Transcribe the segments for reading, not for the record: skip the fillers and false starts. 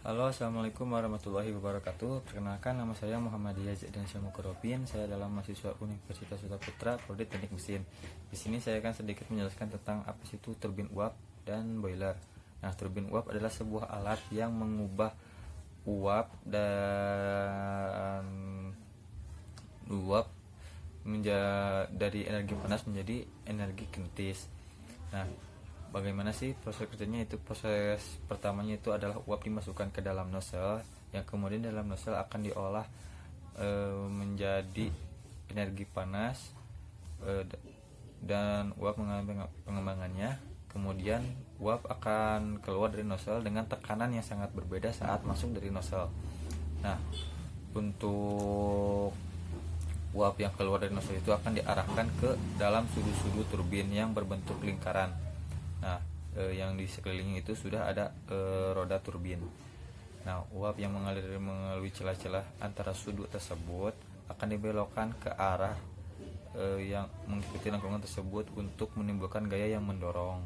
Halo, assalamualaikum warahmatullahi wabarakatuh. Perkenalkan, nama saya Muhammad Yazid dan Syamukuropin. Saya adalah mahasiswa Universitas Sutaputra, Prodi Teknik Mesin. Di sini saya akan sedikit menjelaskan tentang apa itu turbin uap dan boiler. Nah, turbin uap adalah sebuah alat yang mengubah uap dan uap dari energi panas menjadi energi kinetis. Nah, bagaimana sih proses kerjanya? Itu proses pertamanya itu adalah uap dimasukkan ke dalam nozzle, yang kemudian dalam nozzle akan diolah menjadi energi panas, dan uap mengalami pengembangannya. Kemudian uap akan keluar dari nozzle dengan tekanan yang sangat berbeda saat masuk dari nozzle. Nah, untuk uap yang keluar dari nozzle itu akan diarahkan ke dalam sudut-sudut turbin yang berbentuk lingkaran. Nah, yang di sekeliling itu sudah ada roda turbin. Nah, uap yang mengalir melalui celah-celah antara sudut tersebut akan dibelokkan ke arah yang mengikuti lengkungan tersebut untuk menimbulkan gaya yang mendorong.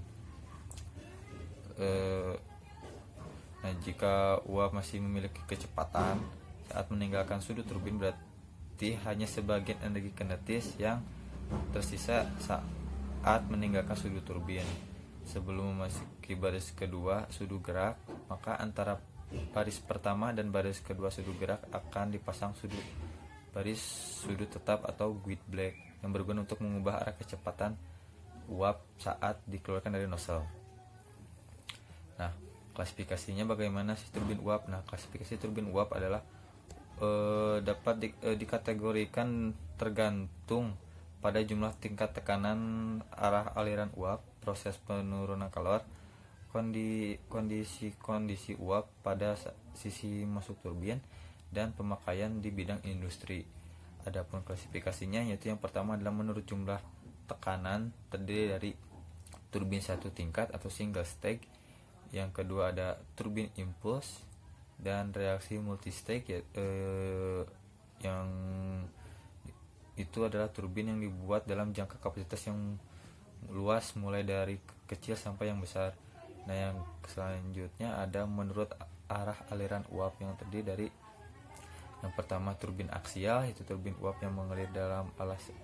Nah, jika uap masih memiliki kecepatan saat meninggalkan sudut turbin, berarti hanya sebagian energi kinetis yang tersisa saat meninggalkan sudut turbin. Sebelum memasuki baris kedua sudut gerak, maka antara baris pertama dan baris kedua sudut gerak akan dipasang baris sudut tetap atau guide black yang berguna untuk mengubah arah kecepatan uap saat dikeluarkan dari nozzle. Nah, klasifikasinya bagaimana sih turbin uap? Nah, klasifikasi turbin uap adalah dapat dikategorikan tergantung pada jumlah tingkat tekanan, arah aliran uap, proses penurunan kalor, kondisi uap pada sisi masuk turbin, dan pemakaian di bidang industri. Adapun klasifikasinya, yaitu yang pertama adalah menurut jumlah tekanan, terdiri dari turbin satu tingkat atau single stage. Yang kedua ada turbin impuls dan reaksi multistage, yang itu adalah turbin yang dibuat dalam jangka kapasitas yang luas, mulai dari kecil sampai yang besar. Nah, yang selanjutnya ada menurut arah aliran uap, yang terdiri dari yang pertama turbin aksial, yaitu turbin uap yang mengalir dalam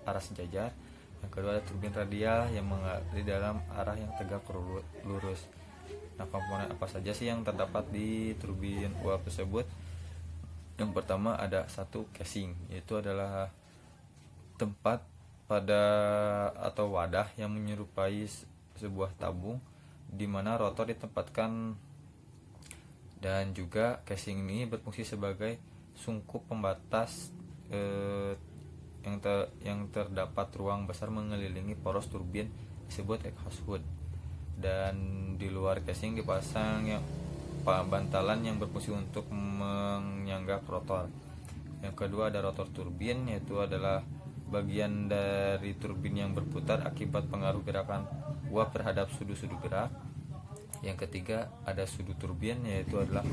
arah sejajar. Yang kedua ada turbin radial yang mengalir dalam arah yang tegak lurus. Nah, komponen apa saja sih yang terdapat di turbin uap tersebut? Yang pertama ada satu casing, yaitu adalah tempat pada atau wadah yang menyerupai sebuah tabung di mana rotor ditempatkan, dan juga casing ini berfungsi sebagai sungkup pembatas yang terdapat ruang besar mengelilingi poros turbin disebut exhaust hood, dan di luar casing dipasang bantalan yang berfungsi untuk menyangga rotor. Yang kedua ada rotor turbin, yaitu adalah bagian dari turbin yang berputar akibat pengaruh gerakan uap terhadap sudut-sudut gerak. Yang ketiga ada sudu turbin, yaitu adalah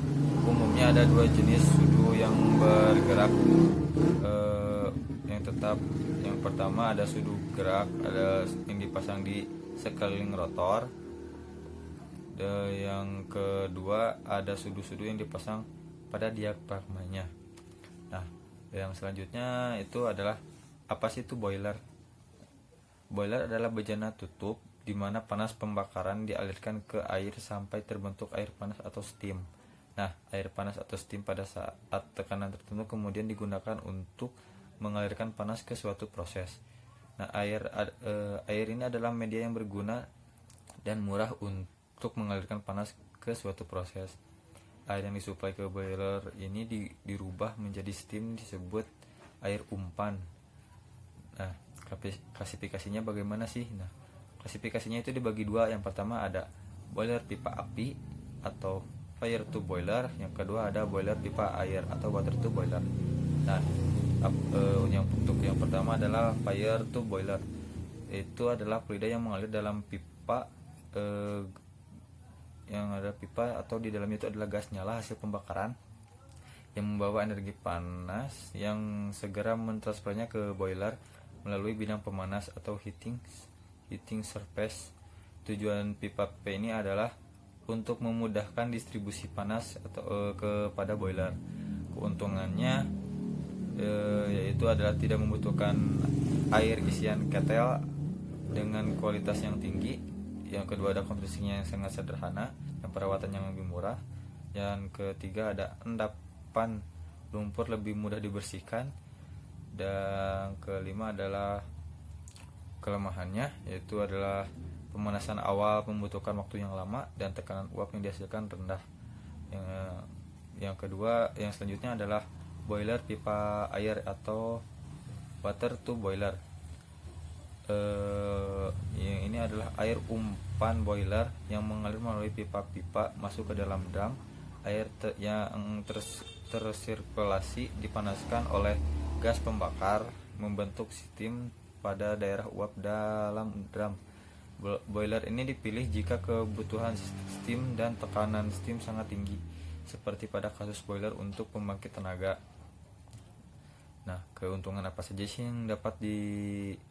umumnya ada dua jenis sudu yang bergerak yang tetap. Yang pertama ada sudu gerak, ada yang dipasang di sekeliling rotor. Yang kedua ada sudu-sudu yang dipasang pada diafragmanya. Nah, yang selanjutnya itu adalah apa sih itu boiler? Boiler adalah bejana tutup di mana panas pembakaran dialirkan ke air sampai terbentuk air panas atau steam. Nah, air panas atau steam pada saat tekanan tertentu kemudian digunakan untuk mengalirkan panas ke suatu proses. Nah, air ini adalah media yang berguna dan murah untuk mengalirkan panas ke suatu proses. Air yang disuplai ke boiler ini dirubah menjadi steam, disebut air umpan. Nah, klasifikasinya bagaimana sih? Nah, klasifikasinya itu dibagi dua. Yang pertama ada boiler pipa api atau fire to boiler. Yang kedua ada boiler pipa air atau water to boiler. Nah, untuk yang pertama adalah fire to boiler. Itu adalah fluida yang mengalir dalam pipa, yang ada pipa atau di dalamnya itu adalah gas nyala hasil pembakaran yang membawa energi panas yang segera mentransfernya ke boiler melalui bidang pemanas atau heating surface. Tujuan pipa P ini adalah untuk memudahkan distribusi panas atau kepada boiler. Keuntungannya yaitu adalah tidak membutuhkan air isian ketel dengan kualitas yang tinggi. Yang kedua ada konstruksinya yang sangat sederhana dan perawatan yang lebih murah. Yang ketiga ada endapan lumpur lebih mudah dibersihkan. Dan kelima adalah kelemahannya, yaitu adalah pemanasan awal membutuhkan waktu yang lama dan tekanan uap yang dihasilkan rendah. Yang kedua, yang selanjutnya adalah boiler pipa air atau water to boiler. Yang ini adalah air umpan boiler yang mengalir melalui pipa-pipa masuk ke dalam drum. Air yang tersirkulasi dipanaskan oleh gas pembakar membentuk steam pada daerah uap dalam drum. Boiler ini dipilih jika kebutuhan steam dan tekanan steam sangat tinggi, seperti pada kasus boiler untuk pembangkit tenaga. Nah, keuntungan apa saja sih yang dapat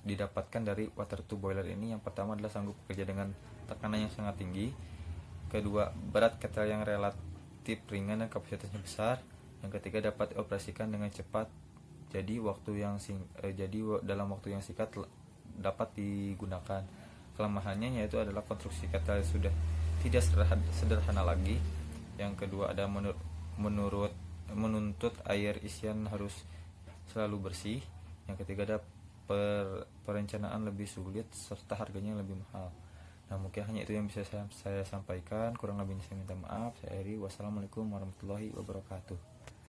didapatkan dari water to boiler ini? Yang pertama adalah sanggup bekerja dengan tekanan yang sangat tinggi. Kedua, berat ketel yang relatif ringan dan kapasitasnya besar. Yang ketiga, dapat dioperasikan dengan cepat. Jadi dalam waktu yang singkat dapat digunakan. Kelemahannya yaitu adalah konstruksi ketel sudah tidak sederhana lagi. Yang kedua ada menuntut air isian harus selalu bersih. Yang ketiga ada perencanaan lebih sulit serta harganya lebih mahal. Nah, mungkin hanya itu yang bisa saya sampaikan. Kurang lebihnya saya minta maaf. Saya Eri. Wassalamualaikum warahmatullahi wabarakatuh.